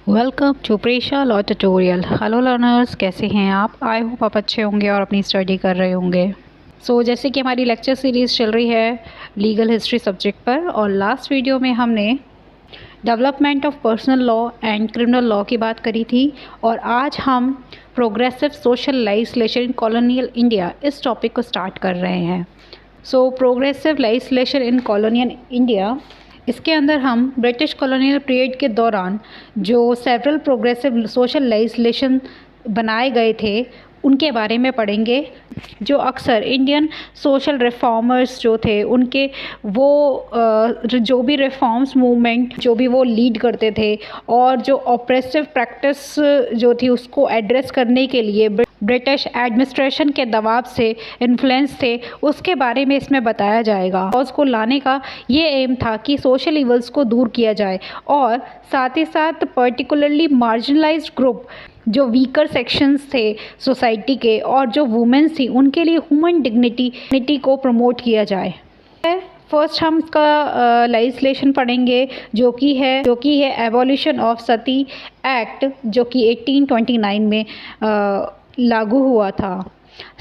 Welcome to Presha law tutorial. Hello learners, कैसे हैं आप? आई होप आप अच्छे होंगे और अपनी स्टडी कर रहे होंगे। जैसे कि हमारी लेक्चर सीरीज़ चल रही है लीगल हिस्ट्री सब्जेक्ट पर, और लास्ट वीडियो में हमने development of personal law and criminal law की बात करी थी, और आज हम प्रोग्रेसिव सोशल लेजिस्लेशन इन कॉलोनियल इंडिया इस टॉपिक को स्टार्ट कर रहे हैं। प्रोग्रेसिव लेजिस्लेशन इन कॉलोनियल इंडिया, इसके अंदर हम ब्रिटिश कॉलोनियल पीरियड के दौरान जो सेवरल प्रोग्रेसिव सोशल लेजिस्लेशन बनाए गए थे उनके बारे में पढ़ेंगे, जो अक्सर इंडियन सोशल रिफॉर्मर्स जो थे उनके वो जो भी रिफॉर्म्स मूवमेंट जो भी वो लीड करते थे, और जो ऑप्रेसिव प्रैक्टिस जो थी उसको एड्रेस करने के लिए ब्रिटिश एडमिनिस्ट्रेशन के दबाव से इन्फ्लुएंस थे, उसके बारे में इसमें बताया जाएगा। लॉज को लाने का ये एम था कि सोशल इवल्स को दूर किया जाए, और साथ ही साथ पर्टिकुलरली मार्जिनलाइज्ड ग्रुप जो वीकर सेक्शंस थे सोसाइटी के और जो वुमेन्स थी उनके लिए ह्यूमन डिग्निटी को प्रमोट किया जाए। फर्स्ट हम इसका लेजिस्लेशन पढ़ेंगे जो कि है एबॉलिशन ऑफ सती एक्ट, जो कि 1829 में लागू हुआ था।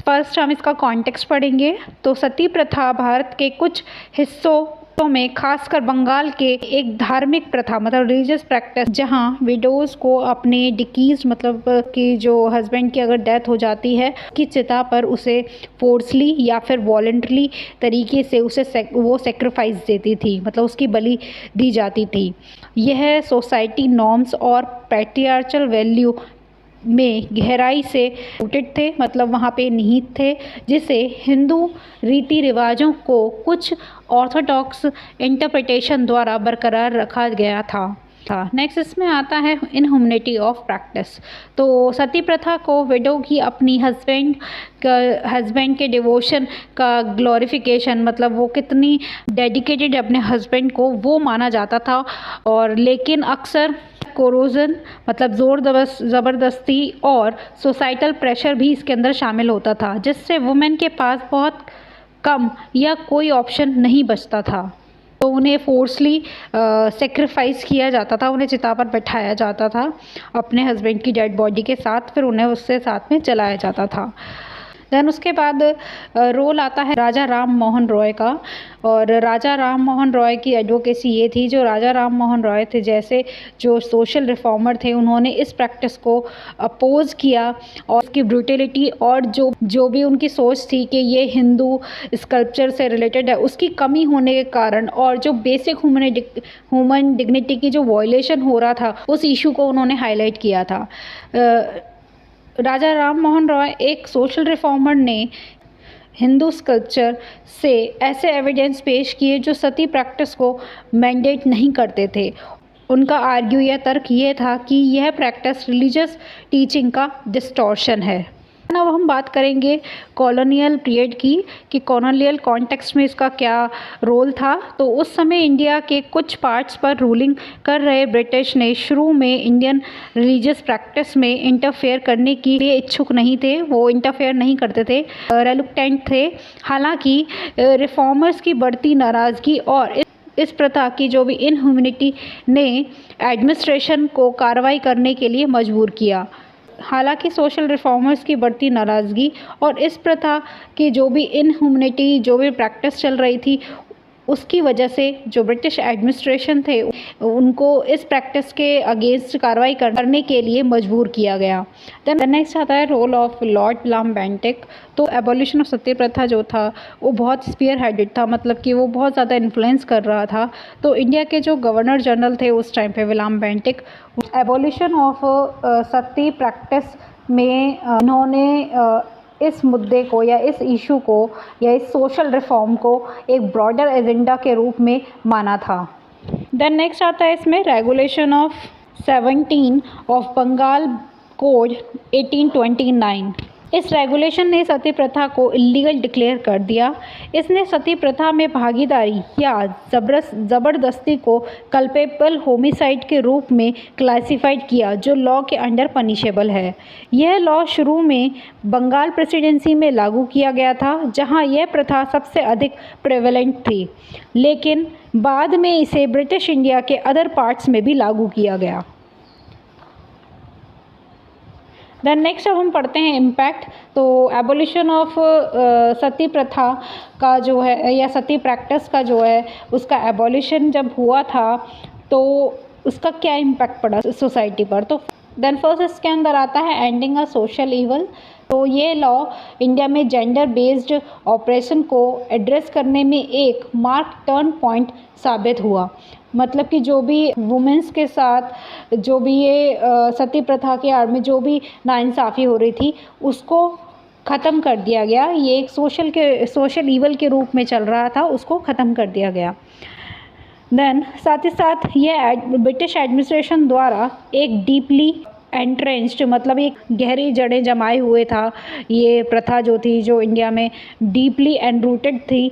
फर्स्ट हम इसका कॉन्टेक्स्ट पढ़ेंगे। तो सती प्रथा भारत के कुछ हिस्सों में, खासकर बंगाल के, एक धार्मिक प्रथा मतलब रिलीजियस प्रैक्टिस, जहां विडोज को अपने डिकीज मतलब कि जो हस्बैंड की अगर डेथ हो जाती है कि चिता पर उसे फोर्सली या फिर वॉलंटरी तरीके से उसे वो सेक्रीफाइस देती थी, मतलब उसकी बलि दी जाती थी। यह सोसाइटी नॉर्म्स और पैट्रियार्चल वैल्यू में गहराई से रूटेड थे, मतलब वहाँ पे निहित थे, जिसे हिंदू रीति रिवाजों को कुछ ऑर्थोडॉक्स इंटरप्रिटेशन द्वारा बरकरार रखा गया था। नेक्स्ट इसमें आता है इनह्यूमनिटी ऑफ प्रैक्टिस। तो सती प्रथा को विडो की अपनी हस्बैंड के डिवोशन का ग्लोरिफिकेशन, मतलब वो कितनी डेडिकेटेड अपने हस्बैंड को वो माना जाता था, और लेकिन अक्सर कोरोजन मतलब ज़बरदस्ती और सोसाइटल प्रेशर भी इसके अंदर शामिल होता था, जिससे वुमेन के पास बहुत कम या कोई ऑप्शन नहीं बचता था। तो उन्हें फोर्सली सेक्रीफाइस किया जाता था, उन्हें चिता पर बैठाया जाता था अपने हस्बैंड की डेड बॉडी के साथ, फिर उन्हें उससे साथ में जलाया जाता था। देन उसके बाद रोल आता है राजा राम मोहन रॉय का, और राजा राम मोहन रॉय की एडवोकेसी ये थी, जो राजा राम मोहन रॉय थे जैसे जो सोशल रिफॉर्मर थे, उन्होंने इस प्रैक्टिस को अपोज किया, और उसकी ब्रूटलिटी और जो भी उनकी सोच थी कि ये हिंदू स्कल्पचर से रिलेटेड है, उसकी कमी होने के कारण, और जो बेसिक ह्यूमन डिग्निटी की जो वायलेशन हो रहा था, उस इशू को उन्होंने हाईलाइट किया था। राजा राम मोहन रॉय एक सोशल रिफॉर्मर ने हिंदू स्कल्पचर से ऐसे एविडेंस पेश किए जो सती प्रैक्टिस को मैंडेट नहीं करते थे। उनका आर्ग्यू या तर्क ये था कि यह प्रैक्टिस रिलीजियस टीचिंग का डिस्टॉर्शन है। अब हम बात करेंगे कॉलोनियल पीरियड की, कि कॉलोनियल कॉन्टेक्स्ट में इसका क्या रोल था। तो उस समय इंडिया के कुछ पार्ट्स पर रूलिंग कर रहे ब्रिटिश ने शुरू में इंडियन रिलीजियस प्रैक्टिस में इंटरफेयर करने के लिए इच्छुक नहीं थे, वो इंटरफेयर नहीं करते थे, रेलुक्टेंट थे। हालांकि रिफॉर्मर्स की बढ़ती नाराज़गी और इस प्रथा की जो भी इनह्यूमनिटी ने एडमिनिस्ट्रेशन को कार्रवाई करने के लिए मजबूर किया। हालांकि सोशल रिफॉर्मर्स की बढ़ती नाराज़गी और इस प्रथा की जो भी इनह्यूमनिटी जो भी प्रैक्टिस चल रही थी, उसकी वजह से जो ब्रिटिश एडमिनिस्ट्रेशन थे उनको इस प्रैक्टिस के अगेंस्ट कार्रवाई करने के लिए मजबूर किया गया। देन नेक्स्ट आता है role of lord William Bentinck. तो एबॉलिशन ऑफ सती प्रथा जो था वो बहुत स्पीयर हेडेड था, मतलब कि वो बहुत ज़्यादा इन्फ्लुएंस कर रहा था। तो इंडिया के जो गवर्नर जनरल थे उस टाइम पे William Bentinck, abolition of Sati practice में इन्होंने इस मुद्दे को या इस इशू को या इस सोशल रिफॉर्म को एक ब्रॉडर एजेंडा के रूप में माना था। देन नेक्स्ट आता है इसमें regulation of 17 of Bengal code 1829। इस रेगुलेशन ने सती प्रथा को इलीगल डिक्लेयर कर दिया। इसने सती प्रथा में भागीदारी या ज़बरदस्ती को कल्पेबल होमिसाइड के रूप में क्लासिफाइड किया, जो लॉ के अंडर पनिशेबल है। यह लॉ शुरू में बंगाल प्रेसिडेंसी में लागू किया गया था, जहां यह प्रथा सबसे अधिक प्रेवेलेंट थी, लेकिन बाद में इसे ब्रिटिश इंडिया के अदर पार्ट्स में भी लागू किया गया। देन नेक्स्ट अब हम पढ़ते हैं इम्पैक्ट। तो एबोलिशन ऑफ सती प्रथा का जो है या सती प्रैक्टिस का जो है उसका एबोलिशन जब हुआ था तो उसका क्या इम्पैक्ट पड़ा सोसाइटी पर। तो देन फर्स्ट इसके अंदर आता है एंडिंग अ सोशल इवल। तो ये लॉ इंडिया में जेंडर बेस्ड ऑपरेशन को एड्रेस करने में एक मार्क टर्न पॉइंट साबित हुआ। मतलब कि जो भी वुमेंस के साथ जो भी ये सती प्रथा के आड़ में जो भी नाइंसाफ़ी हो रही थी उसको ख़त्म कर दिया गया। ये एक सोशल ईवल के रूप में चल रहा था, उसको ख़त्म कर दिया गया। देन साथ ही साथ ये ब्रिटिश एडमिनिस्ट्रेशन द्वारा एक डीपली एंट्रेंच्ड मतलब एक गहरी जड़ें जमाए हुए था ये प्रथा जो थी, जो इंडिया में डीपली एनरूटेड थी।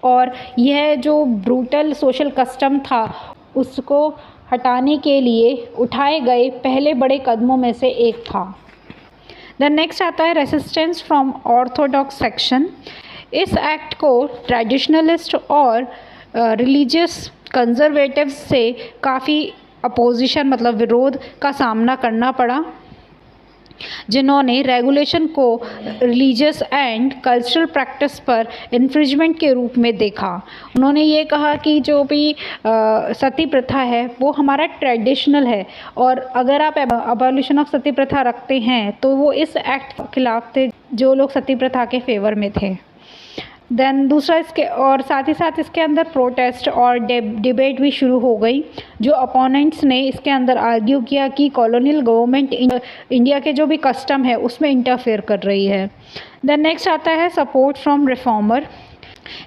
और यह जो ब्रूटल सोशल कस्टम था उसको हटाने के लिए उठाए गए पहले बड़े कदमों में से एक था। देन नेक्स्ट आता है रेसिस्टेंस फ्रॉम ऑर्थोडॉक्स सेक्शन। इस एक्ट को ट्रेडिशनलिस्ट और रिलीजियस कंजर्वेटिव्स से काफ़ी अपोजिशन मतलब विरोध का सामना करना पड़ा, जिन्होंने रेगुलेशन को रिलीजियस एंड कल्चरल प्रैक्टिस पर इन्फ्रिंजमेंट के रूप में देखा। उन्होंने ये कहा कि जो भी सती प्रथा है वो हमारा ट्रेडिशनल है और अगर आप अबॉलिशन ऑफ सती प्रथा रखते हैं तो वो इस एक्ट के खिलाफ थे जो लोग सती प्रथा के फेवर में थे। देन दूसरा इसके और साथ ही साथ इसके अंदर प्रोटेस्ट और डिबेट भी शुरू हो गई। जो अपोनेंट्स ने इसके अंदर आर्ग्यू किया कि कॉलोनियल गवर्नमेंट इंडिया के जो भी कस्टम है उसमें इंटरफेयर कर रही है। देन नेक्स्ट आता है सपोर्ट फ्रॉम रिफॉर्मर।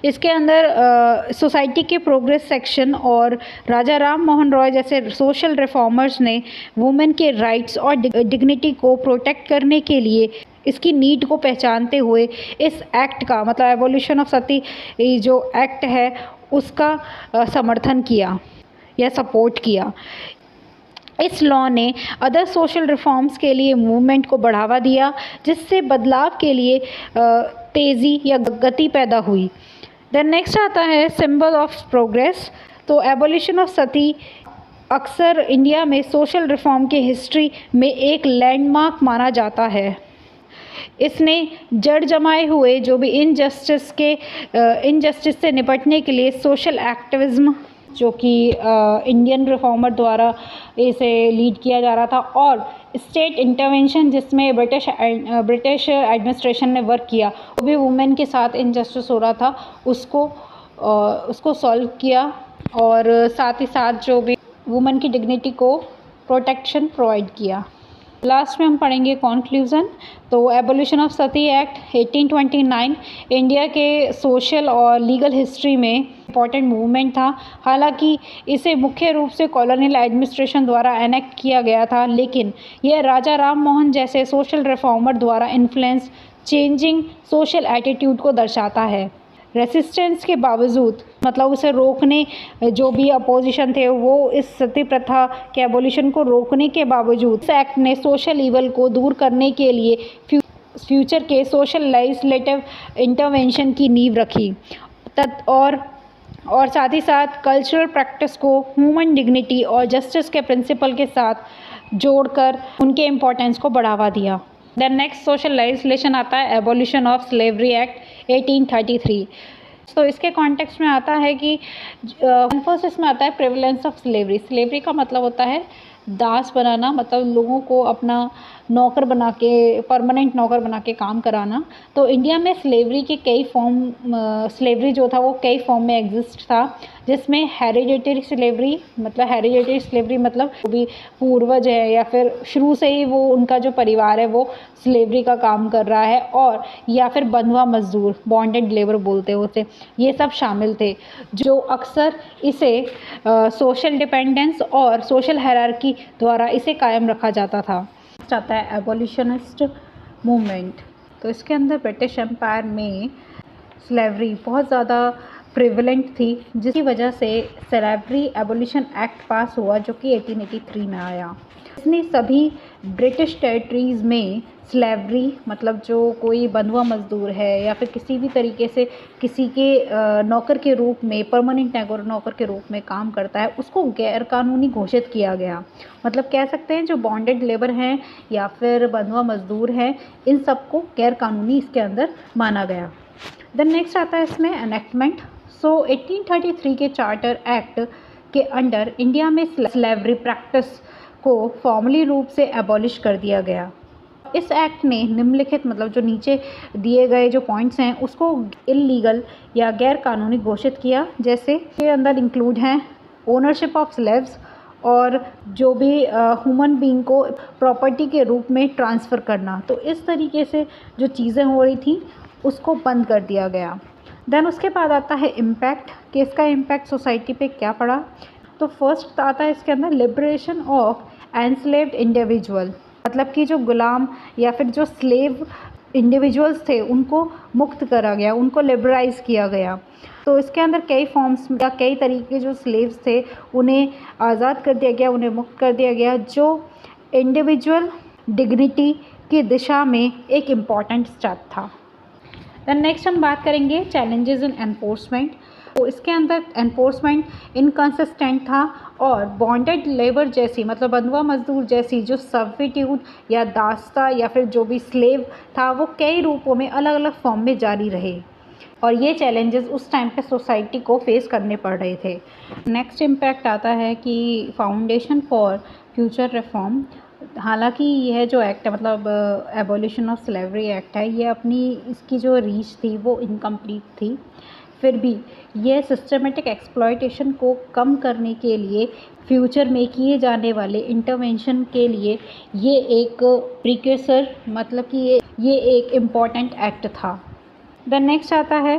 इसके अंदर सोसाइटी के प्रोग्रेस सेक्शन और राजा राम मोहन रॉय जैसे सोशल रिफॉर्मर्स ने वुमेन के राइट्स और डिग्निटी को प्रोटेक्ट करने के लिए इसकी नीड को पहचानते हुए इस एक्ट का मतलब एबोलिशन ऑफ सती जो एक्ट है उसका समर्थन किया या सपोर्ट किया। इस लॉ ने अदर सोशल रिफॉर्म्स के लिए मूवमेंट को बढ़ावा दिया, जिससे बदलाव के लिए तेज़ी या गति पैदा हुई। देन नेक्स्ट आता है सिंबल ऑफ प्रोग्रेस। तो एबोलिशन ऑफ सती अक्सर इंडिया में सोशल रिफॉर्म के हिस्ट्री में एक लैंडमार्क माना जाता है। इसने जड़ जमाए हुए जो भी इनजस्टिस से निपटने के लिए सोशल एक्टिविज्म जो कि इंडियन रिफॉर्मर द्वारा इसे लीड किया जा रहा था और स्टेट इंटरवेंशन जिसमें ब्रिटिश एडमिनिस्ट्रेशन ने वर्क किया, वो भी वुमेन के साथ इनजस्टिस हो रहा था उसको सॉल्व किया और साथ ही साथ जो भी वुमेन की डिग्निटी को प्रोटेक्शन प्रोवाइड किया। लास्ट में हम पढ़ेंगे कॉन्क्लूज़न। तो abolition of Sati act 1829 India के सोशल और लीगल हिस्ट्री में इम्पॉर्टेंट मूवमेंट था। हालांकि इसे मुख्य रूप से कॉलोनियल एडमिनिस्ट्रेशन द्वारा एनेक्ट किया गया था, लेकिन यह राजा राम मोहन जैसे सोशल रिफॉर्मर द्वारा इन्फ्लुएंस चेंजिंग सोशल एटीट्यूड को दर्शाता है। रेसिस्टेंस के बावजूद मतलब उसे रोकने जो भी अपोजिशन थे वो इस सती प्रथा के एबोलिशन को रोकने के बावजूद इस एक्ट ने सोशल ईवल को दूर करने के लिए फ्यूचर के सोशल लेजिस्लेटिव इंटरवेंशन की नींव रखी और साथ ही साथ कल्चरल प्रैक्टिस को ह्यूमन डिग्निटी और जस्टिस के प्रिंसिपल के साथ जोड़कर उनके इम्पोर्टेंस को बढ़ावा दिया। देन नेक्स्ट सोशल लेजिस्लेशन आता है एबोलिशन ऑफ स्लेवरी एक्ट 1833। तो इसके कॉन्टेक्स्ट में आता है कि फर्स्ट इसमें आता है प्रिविलेंस ऑफ स्लेवरी। स्लेवरी का मतलब होता है दास बनाना, मतलब लोगों को अपना नौकर बना के परमानेंट नौकर बना के काम कराना। तो इंडिया में स्लेवरी के कई फॉर्म स्लेवरी जो था वो कई फॉर्म में एग्जिस्ट था, जिसमें हेरिडिटरी स्लेवरी मतलब वो भी पूर्वज है या फिर शुरू से ही वो उनका जो परिवार है वो स्लेवरी का काम कर रहा है, और या फिर बंधुआ मजदूर बॉन्डेड लेबर बोलते हैं उसे, ये सब शामिल थे जो अक्सर इसे सोशल डिपेंडेंस और सोशल हायरार्की द्वारा इसे कायम रखा जाता था। आता है एबोलिशनिस्ट मूवमेंट। तो इसके अंदर ब्रिटिश एम्पायर में स्लेवरी बहुत ज़्यादा प्रिवेलेंट थी, जिसकी वजह से स्लेवरी एबोलिशन एक्ट पास हुआ जो कि 1883 में आया। इसने सभी ब्रिटिश टेरिटरीज़ में स्लेवरी मतलब जो कोई बंधुआ मज़दूर है या फिर किसी भी तरीके से किसी के नौकर के रूप में परमानेंट नौकर के रूप में काम करता है, उसको गैर कानूनी घोषित किया गया। मतलब कह सकते हैं जो बॉन्डेड लेबर हैं या फिर बंधुआ मज़दूर हैं, इन सबको गैर कानूनी इसके अंदर माना गया। देन नेक्स्ट आता है इसमें एनेक्टमेंट। सो 1833 के चार्टर एक्ट के अंडर इंडिया में स्लेवरी प्रैक्टिस को फॉर्मली रूप से एबॉलिश कर दिया गया। इस एक्ट ने निम्नलिखित मतलब जो नीचे दिए गए जो पॉइंट्स हैं उसको इलीगल या गैर कानूनी घोषित किया, जैसे के अंदर इंक्लूड हैं ओनरशिप ऑफ स्लेव्स और जो भी ह्यूमन बीइंग को प्रॉपर्टी के रूप में ट्रांसफ़र करना। तो इस तरीके से जो चीज़ें हो रही थी उसको बंद कर दिया गया। देन उसके बाद आता है इम्पैक्ट, कि इसका इम्पैक्ट सोसाइटी पे क्या पड़ा। तो फर्स्ट आता है इसके अंदर लिबरेशन ऑफ एनस्लेव्ड इंडिविजुअल, मतलब कि जो गुलाम या फिर जो स्लेव इंडिविजुअल्स थे उनको मुक्त करा गया, उनको लिबराइज़ किया गया। तो इसके अंदर कई फॉर्म्स या कई तरीके जो स्लेव्स थे उन्हें आज़ाद कर दिया गया, उन्हें मुक्त कर दिया गया, जो इंडिविजुअल डिग्निटी की दिशा में एक इम्पॉर्टेंट स्टेप था। देन नेक्स्ट हम बात करेंगे चैलेंजेस इन एनफोर्समेंट। तो इसके अंदर एनफोर्समेंट इनकंसिस्टेंट था और बॉन्डेड लेबर जैसी मतलब बंधुआ मजदूर जैसी जो सर्विट्यूड या दास्ता या फिर जो भी स्लेव था वो कई रूपों में अलग अलग फॉर्म में जारी रहे और ये चैलेंजेस उस टाइम पे सोसाइटी को फेस करने पड़ रहे थे। नेक्स्ट इम्पैक्ट आता है कि फाउंडेशन फॉर फ्यूचर रिफॉर्म। हालांकि यह जो एक्ट है मतलब एबॉलिशन ऑफ स्लेवरी एक्ट है, ये अपनी इसकी जो रीच थी वो इनकम्प्लीट थी, फिर भी यह सिस्टमेटिक एक्सप्लॉयटेशन को कम करने के लिए फ्यूचर में किए जाने वाले इंटरवेंशन के लिए ये एक प्रीक्यूर्सर मतलब कि ये एक इम्पॉर्टेंट एक्ट था। देन नेक्स्ट आता है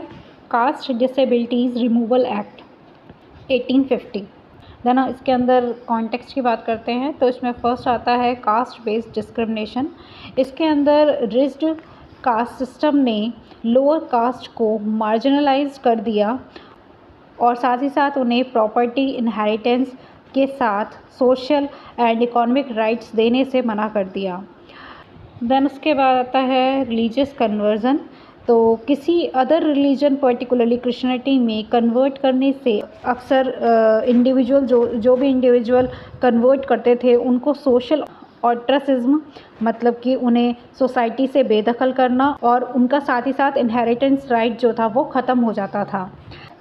caste disabilities removal act 1850। Then इसके अंदर कॉन्टेक्स्ट की बात करते हैं तो इसमें फर्स्ट आता है कास्ट बेस्ड डिस्क्रिमिनेशन। इसके अंदर रिज्ड कास्ट सिस्टम ने लोअर कास्ट को मार्जिनलाइज कर दिया और साथ ही साथ उन्हें प्रॉपर्टी इनहेरिटेंस के साथ सोशल एंड इकोनॉमिक राइट्स देने से मना कर दिया। देन उसके बाद आता है रिलीजियस कन्वर्जन। तो किसी अदर रिलीजन पर्टिकुलरली क्रिश्चियनिटी में कन्वर्ट करने से अक्सर इंडिविजुअल जो भी इंडिविजुअल कन्वर्ट करते थे उनको सोशल ऑस्ट्रेसिज्म मतलब कि उन्हें सोसाइटी से बेदखल करना और उनका साथ ही साथ इनहेरिटेंस राइट जो था वो ख़त्म हो जाता था।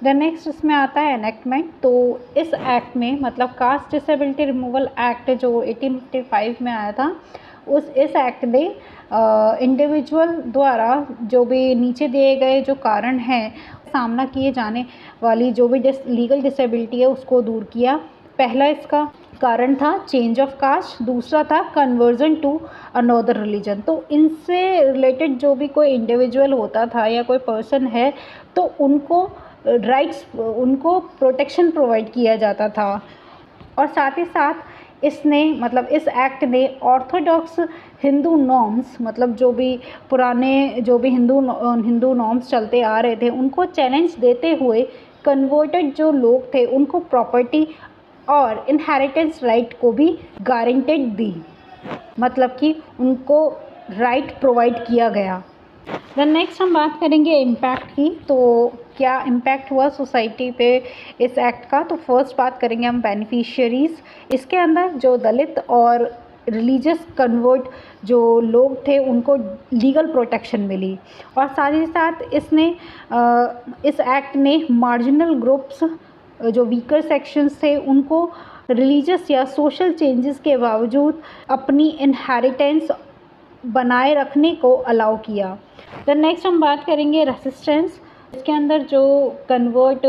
देन नेक्स्ट इसमें आता है एनेक्टमेंट। तो इस एक्ट में मतलब कास्ट डिसेबिलिटी रिमूवल एक्ट जो 1855 में आया था इस एक्ट ने इंडिविजुअल द्वारा जो भी नीचे दिए गए जो कारण हैं सामना किए जाने वाली जो भी लीगल डिसेबिलिटी है उसको दूर किया। पहला इसका कारण था चेंज ऑफ कास्ट, दूसरा था कन्वर्जन टू अनदर रिलीजन। तो इनसे रिलेटेड जो भी कोई इंडिविजुअल होता था या कोई पर्सन है तो उनको राइट्स उनको प्रोटेक्शन प्रोवाइड किया जाता था और साथ ही साथ इसने मतलब इस एक्ट ने ऑर्थोडॉक्स हिंदू नॉर्म्स मतलब जो भी पुराने जो भी हिंदू नॉर्म्स चलते आ रहे थे उनको चैलेंज देते हुए कन्वर्टेड जो लोग थे उनको प्रॉपर्टी और इनहेरिटेंस राइट को भी गारंटेड दी, मतलब कि उनको राइट प्रोवाइड किया गया। देन नेक्स्ट हम बात करेंगे इम्पैक्ट की। तो क्या इम्पैक्ट हुआ सोसाइटी पे इस एक्ट का। तो फर्स्ट बात करेंगे हम बेनिफिशियरीज़। इसके अंदर जो दलित और रिलीजियस कन्वर्ट जो लोग थे उनको लीगल प्रोटेक्शन मिली और साथ ही साथ इसने इस एक्ट ने मार्जिनल ग्रुप्स जो वीकर सेक्शंस थे उनको रिलीजियस या सोशल चेंजेस के बावजूद अपनी इनहेरिटेंस बनाए रखने को अलाउ किया। देन नेक्स्ट हम बात करेंगे रेसिस्टेंस। इसके अंदर जो कन्वर्ट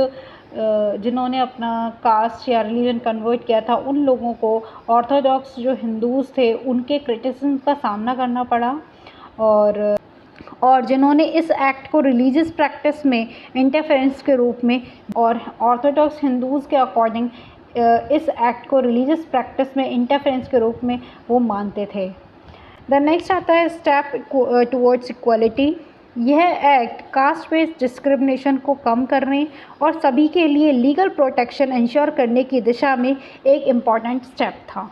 जिन्होंने अपना कास्ट या रिलीजन कन्वर्ट किया था उन लोगों को ऑर्थोडॉक्स जो हिंदूज़ थे उनके क्रिटिसिज्म का सामना करना पड़ा और जिन्होंने इस एक्ट को रिलीजियस प्रैक्टिस में इंटरफेरेंस के रूप में और ऑर्थोडॉक्स हिंदूज़ के अकॉर्डिंग इस एक्ट को रिलीजियस प्रैक्टिस में इंटरफेरेंस के रूप में वो मानते थे। द नेक्स्ट आता है स्टेप टुवर्ड्स इक्वालिटी। यह एक्ट कास्ट बेस्ड डिस्क्रिमिनेशन को कम करने और सभी के लिए लीगल प्रोटेक्शन इंश्योर करने की दिशा में एक इम्पॉर्टेंट स्टेप था।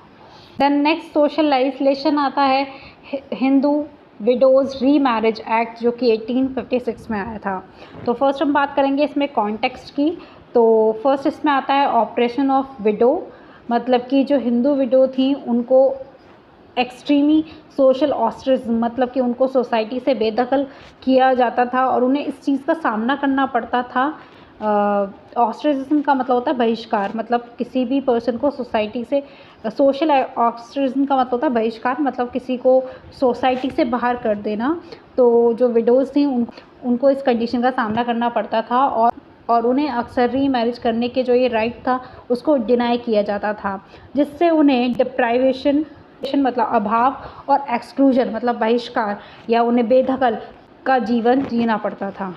देन नेक्स्ट सोशल लाइस्लेशन आता है हिंदू विडोज़ री मैरिज एक्ट, जो कि 1856 में आया था। तो फर्स्ट हम बात करेंगे इसमें कॉन्टेक्स्ट की। तो फर्स्ट इसमें आता है ऑपरेशन ऑफ विडो, मतलब कि जो हिंदू विडो थी उनको एक्सट्रीमी सोशल ऑस्ट्रिज्म, मतलब कि उनको सोसाइटी से बेदखल किया जाता था और उन्हें इस चीज़ का सामना करना पड़ता था। ऑस्ट्रिज्म का मतलब होता है बहिष्कार, मतलब किसी भी पर्सन को सोसाइटी से, सोशल ऑस्ट्रिज्म का मतलब होता है बहिष्कार, मतलब किसी को सोसाइटी से बाहर कर देना। तो जो विडोज़ थी उनको इस कंडीशन का सामना करना पड़ता था और उन्हें अक्सर री मैरिज करने के जो ये राइट था उसको डिनाई किया जाता था, जिससे उन्हें डिप्राइवेशन मतलब अभाव और एक्सक्लूजन मतलब बहिष्कार या उन्हें बेदखल का जीवन जीना पड़ता था।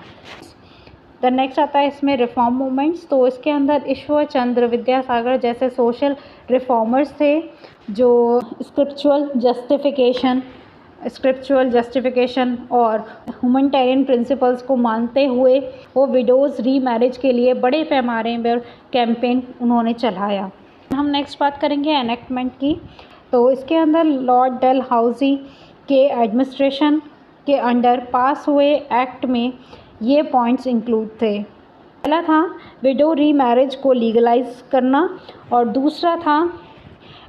द नेक्स्ट आता है इसमें रिफॉर्म मूवमेंट्स। तो इसके अंदर ईश्वर चंद्र विद्यासागर जैसे सोशल रिफॉर्मर्स थे, जो स्क्रिप्चुअल जस्टिफिकेशन और ह्यूमैनिटेरियन प्रिंसिपल्स को मानते हुए वो विडोज़ री मैरिज के लिए बड़े पैमाने पर कैंपेन उन्होंने चलाया। हम नेक्स्ट बात करेंगे एनेक्टमेंट की। तो इसके अंदर लॉर्ड डलहौजी के एडमिनिस्ट्रेशन के अंडर पास हुए एक्ट में ये पॉइंट्स इंक्लूड थे। पहला था विडो री मैरिज को लीगलाइज करना और दूसरा था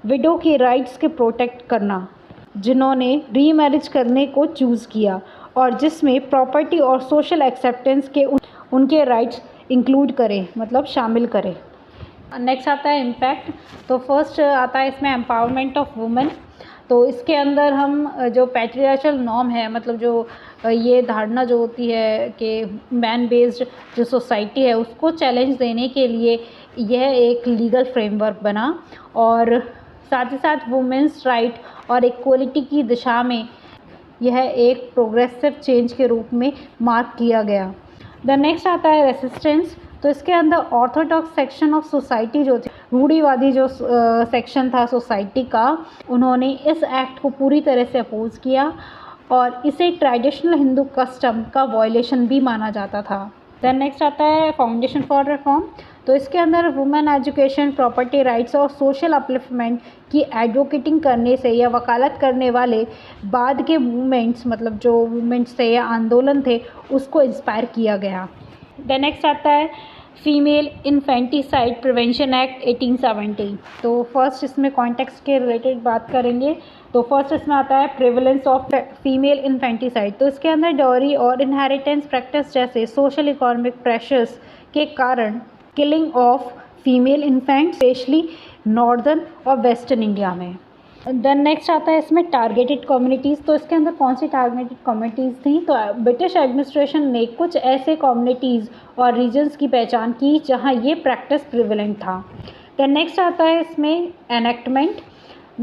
विडो के राइट्स के प्रोटेक्ट करना जिन्होंने री मैरिज करने को चूज़ किया और जिसमें प्रॉपर्टी और सोशल एक्सेप्टेंस के उनके राइट्स इंक्लूड करें, मतलब शामिल करें। नेक्स्ट आता है इम्पैक्ट। तो फर्स्ट आता है इसमें एम्पावरमेंट ऑफ वुमेन। तो इसके अंदर हम जो पैट्रियार्चल नॉर्म है, मतलब जो ये धारणा जो होती है कि मैन बेस्ड जो सोसाइटी है उसको चैलेंज देने के लिए यह एक लीगल फ्रेमवर्क बना और साथ ही साथ वुमेन्स राइट और इक्वलिटी की दिशा में यह एक प्रोग्रेसिव चेंज के रूप में मार्क किया गया। द नेक्स्ट आता है रेसिस्टेंस। तो इसके अंदर ऑर्थोडॉक्स सेक्शन ऑफ सोसाइटी जो थी, रूढ़िवादी जो सेक्शन था सोसाइटी का, उन्होंने इस एक्ट को पूरी तरह से अपोज किया और इसे ट्रेडिशनल हिंदू कस्टम का वायलेशन भी माना जाता था। दैन नेक्स्ट आता है फाउंडेशन फॉर रिफॉर्म। तो इसके अंदर वुमेन एजुकेशन, प्रॉपर्टी राइट्स और सोशल अपलिफ्टमेंट की एडवोकेटिंग करने से या वकालत करने वाले बाद के मूवमेंट्स, मतलब जो मूवमेंट्स थे या आंदोलन थे, उसको इंस्पायर किया गया। द नेक्स्ट आता है फीमेल इन्फेंटिसाइड प्रिवेंशन एक्ट 1870। तो फर्स्ट इसमें कॉन्टेक्स्ट के रिलेटेड बात करेंगे। तो फर्स्ट इसमें आता है प्रिवलेंस ऑफ फीमेल इन्फेंटिसाइड। तो इसके अंदर डॉरी और इनहेरिटेंस प्रैक्टिस जैसे सोशल इकोनॉमिक प्रेशर्स के कारण killing of female infant specially northern और वेस्टर्न इंडिया में। देन नेक्स्ट आता है इसमें टारगेटेड कम्युनिटीज़। तो इसके अंदर कौन सी टारगेटेड कम्युनिटीज़ थी? तो ब्रिटिश एडमिनिस्ट्रेशन ने कुछ ऐसे कम्युनिटीज़ और रीजन्स की पहचान की जहां ये प्रैक्टिस प्रिवेलेंट था। देन नेक्स्ट आता है इसमें एनेक्टमेंट।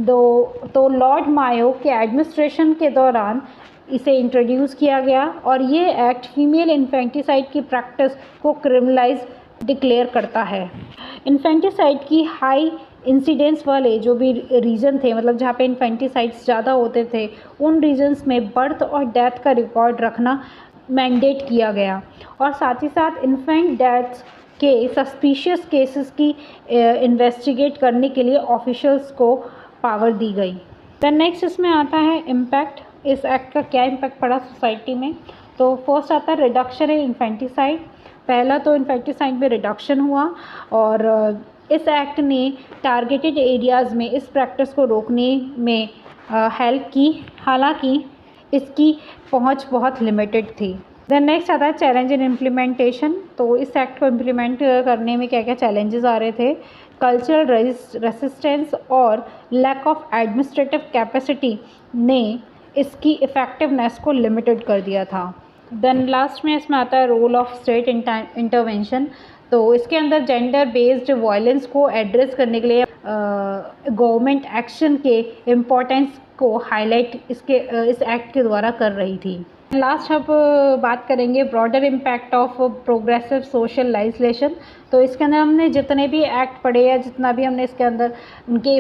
तो लॉर्ड मायो के एडमिनिस्ट्रेशन के दौरान इसे इंट्रोड्यूस किया गया और ये एक्ट फीमेल इन्फेंटिसाइड की प्रैक्टिस को क्रिमिनलाइज डिक्लेयर करता है। इन्फेंटिसाइड की हाई इंसिडेंस वाले जो भी रीजन थे, मतलब जहाँ पे इन्फेंटिसाइड्स ज़्यादा होते थे, उन रीजन्स में बर्थ और डेथ का रिकॉर्ड रखना मैंडेट किया गया और साथ ही साथ इन्फेंट डेथ्स के सस्पिशियस केसेस की इन्वेस्टिगेट करने के लिए ऑफिशियल्स को पावर दी गई। देन नेक्स्ट इसमें आता है इम्पैक्ट। इस एक्ट का क्या इम्पैक्ट पड़ा सोसाइटी में? तो फर्स्ट आता है रिडक्शन इन इन्फेंटिसाइड। पहला तो इन्फेंटिसाइड में रिडक्शन हुआ और इस एक्ट ने टारगेटेड एरियाज़ में इस प्रैक्टिस को रोकने में हेल्प की, हालांकि इसकी पहुंच बहुत लिमिटेड थी। देन नेक्स्ट आता है चैलेंज इन इम्प्लीमेंटेशन। तो इस एक्ट को इम्प्लीमेंट करने में क्या क्या चैलेंजेस आ रहे थे? कल्चरल रेसिस्टेंस और लैक ऑफ एडमिनिस्ट्रेटिव कैपेसिटी ने इसकी इफ़ेक्टिवनेस को लिमिटेड कर दिया था। देन लास्ट में इसमें आता है रोल ऑफ स्टेट इंटरवेंशन। तो इसके अंदर जेंडर बेस्ड वायलेंस को एड्रेस करने के लिए गवर्नमेंट एक्शन के इम्पोर्टेंस को हाईलाइट इस एक्ट के द्वारा कर रही थी। लास्ट अब बात करेंगे broader impact of progressive social legislation. तो इसके अंदर हमने जितने भी एक्ट पढ़े या जितना भी हमने इसके अंदर उनके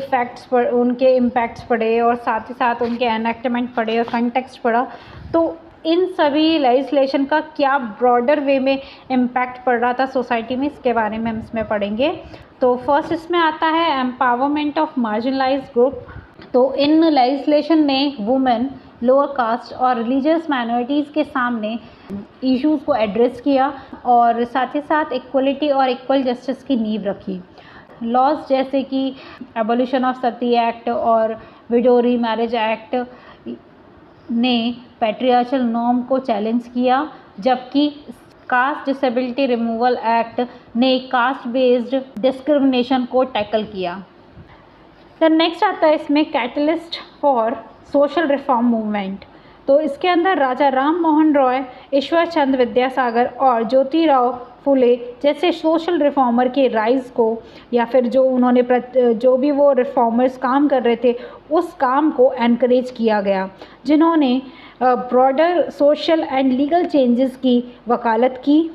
इम्पैक्ट्स पढ़े और साथ ही साथ उनके एनेक्टमेंट पढ़े और कंटेक्स्ट पढ़ा, तो इन सभी लेजिस्लेशन का क्या ब्रॉडर वे में इम्पैक्ट पड़ रहा था सोसाइटी में, इसके बारे में हम इसमें पढ़ेंगे। तो फर्स्ट इसमें आता है एम्पावरमेंट ऑफ मार्जिनलाइज्ड ग्रुप। तो इन लेजिस्लेशन ने वुमेन, लोअर कास्ट और रिलीजियस माइनॉरिटीज़ के सामने इश्यूज़ को एड्रेस किया और साथ ही साथ इक्वलिटी और इक्वल जस्टिस की नींव रखी। लॉज जैसे कि एबोलिशन ऑफ सती एक्ट और विडो री मैरिज एक्ट ने पैट्रियार्चल नॉर्म को चैलेंज किया, जबकि कास्ट डिसेबिलिटी रिमूवल एक्ट ने कास्ट बेस्ड डिस्क्रिमिनेशन को टैकल किया। द नेक्स्ट आता है इसमें catalyst for social reform movement. तो इसके अंदर राजा राम मोहन रॉय, ईश्वर चंद्र विद्यासागर और ज्योतिराव फुले जैसे सोशल रिफॉर्मर के राइज को या फिर जो उन्होंने जो भी वो रिफॉर्मर्स काम कर रहे थे उस काम को एनकरेज किया गया, जिन्होंने broader social and legal changes की वकालत की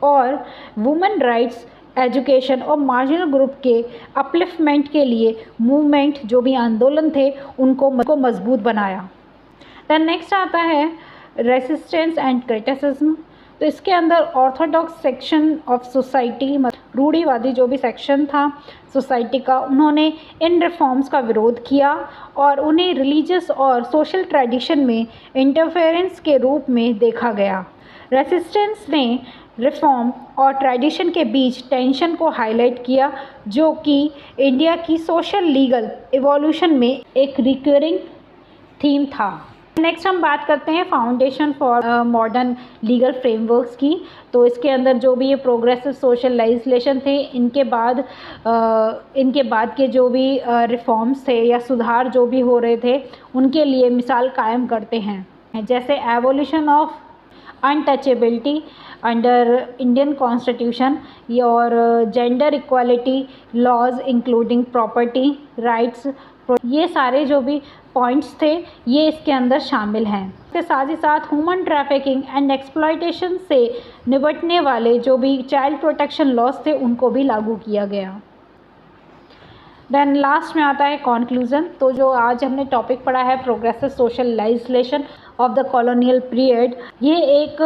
और वुमेन राइट्स, एजुकेशन और मार्जिनल ग्रुप के अपलिफ्टमेंट के लिए मूवमेंट जो भी आंदोलन थे उनको मजबूत बनाया। दैन नेक्स्ट आता है रेसिस्टेंस एंड क्रिटिसिज्म। तो इसके अंदर ऑर्थोडॉक्स सेक्शन ऑफ सोसाइटी, रूढ़िवादी जो भी सेक्शन था सोसाइटी का, उन्होंने इन रिफॉर्म्स का विरोध किया और उन्हें रिलीजियस और सोशल ट्रेडिशन में इंटरफेरेंस के रूप में देखा गया। रेसिस्टेंस ने रिफॉर्म और ट्रेडिशन के बीच टेंशन को हाईलाइट किया, जो कि इंडिया की सोशल लीगल इवोल्यूशन में एक रिकरिंग थीम था। नेक्स्ट हम बात करते हैं foundation for modern legal frameworks की। तो इसके अंदर जो भी ये प्रोग्रेसिव सोशल लेजिस्लेशन थे, इनके बाद के जो भी रिफॉर्म्स थे या सुधार जो भी हो रहे थे उनके लिए मिसाल कायम करते हैं, जैसे evolution of untouchability under Indian constitution और gender equality laws including property rights. ये सारे जो भी पॉइंट्स थे ये इसके अंदर शामिल हैं। इसके साथ ही साथ ह्यूमन ट्रैफिकिंग एंड एक्सप्लॉयटेशन से निपटने वाले जो भी चाइल्ड प्रोटेक्शन लॉज थे उनको भी लागू किया गया। देन लास्ट में आता है कॉन्क्लूज़न। तो जो आज हमने टॉपिक पढ़ा है progressive social legislation of the colonial period, ये एक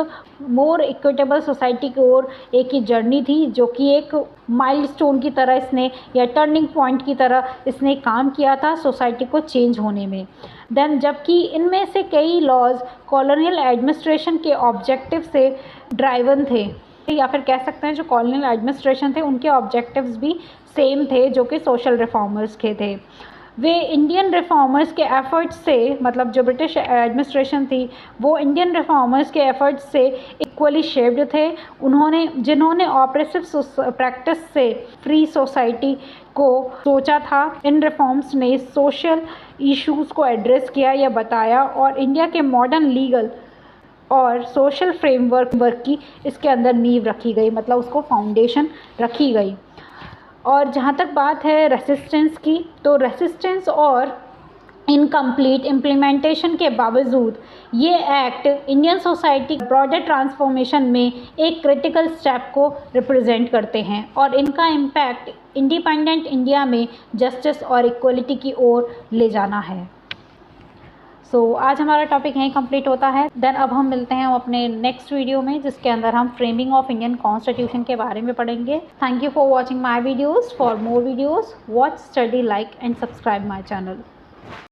मोर इक्विटेबल सोसाइटी की ओर एक ही जर्नी थी, जो कि एक माइलस्टोन की तरह इसने या टर्निंग पॉइंट की तरह इसने काम किया था सोसाइटी को चेंज होने में। देन जबकि इनमें से कई लॉज कॉलोनियल एडमिनिस्ट्रेशन के ऑब्जेक्टिव से ड्राइवन थे, या फिर कह सकते हैं जो कॉलोनियल एडमिनिस्ट्रेशन थे उनके ऑब्जेक्टिव्स भी सेम थे जो कि सोशल रिफॉर्मर्स के थे। वे इंडियन रिफॉर्मर्स के एफ़र्ट्स से, मतलब जो ब्रिटिश एडमिनिस्ट्रेशन थी वो इंडियन रिफॉर्मर्स के एफ़र्ट्स से इक्वली शेप्ड थे। जिन्होंने ऑपरेसिव प्रैक्टिस से फ्री सोसाइटी को सोचा था। इन रिफॉर्म्स ने सोशल इश्यूज़ को एड्रेस किया या बताया और इंडिया के मॉडर्न लीगल और सोशल फ्रेमवर्क की इसके अंदर नींव रखी गई, मतलब उसको फाउंडेशन रखी गई। और जहाँ तक बात है रेसिस्टेंस की, तो रेसिस्टेंस और इनकम्प्लीट इम्प्लीमेंटेशन के बावजूद ये act Indian society broader transformation में एक क्रिटिकल स्टेप को रिप्रेजेंट करते हैं और इनका इम्पैक्ट इंडिपेंडेंट इंडिया में जस्टिस और इक्वलिटी की ओर ले जाना है। आज हमारा टॉपिक यहीं कंप्लीट होता है। देन अब हम मिलते हैं अपने नेक्स्ट वीडियो में, जिसके अंदर हम फ्रेमिंग ऑफ इंडियन कॉन्स्टिट्यूशन के बारे में पढ़ेंगे। Thank you for watching my videos. For more videos watch, study, like and subscribe my channel.